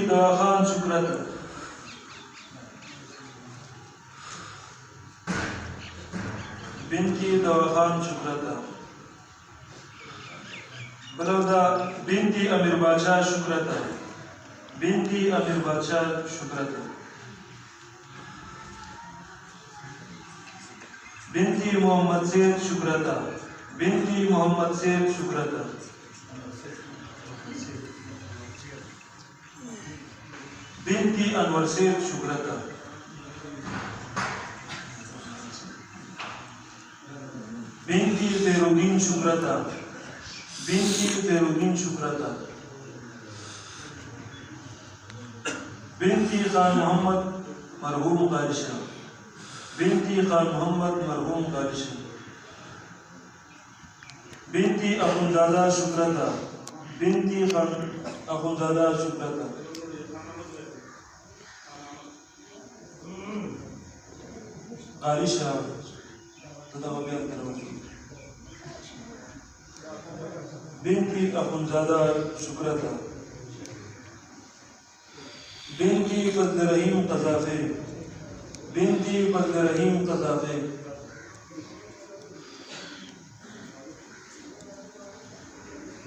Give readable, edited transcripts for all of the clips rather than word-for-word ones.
दवाखान शुक्रता बिनती दवाखान शुक्रता बलौदा बिनती अमीर बादशाह शुक्रता बिनती अमीर बादशाह शुक्रता बिनती मोहम्मद सेठ शुक्रता बिनती मोहम्मद सेठ शुक्रता बिनती अनवर सेठ शुक्रता बिनती फेरुद्दीन शुक्रता बिनती फेरुद्दीन शुक्रता बिनती खान मोहम्मद मरहूम गालिशा बिनती खान मोहम्मद मरहूम गालिशा बिनती अखुंजादा शुक्रता बिनती खान अखुंजादा शुक्रता गालिशा बिनती अखुंजादा शुक्रता बिनती फजल रहीम कज़ाफ़े बिनती फजल रहीम कज़ाफ़े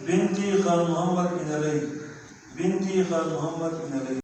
बिनती खान मोहम्मद बिन अलई बिनती खान मोहम्मद बिन अलई।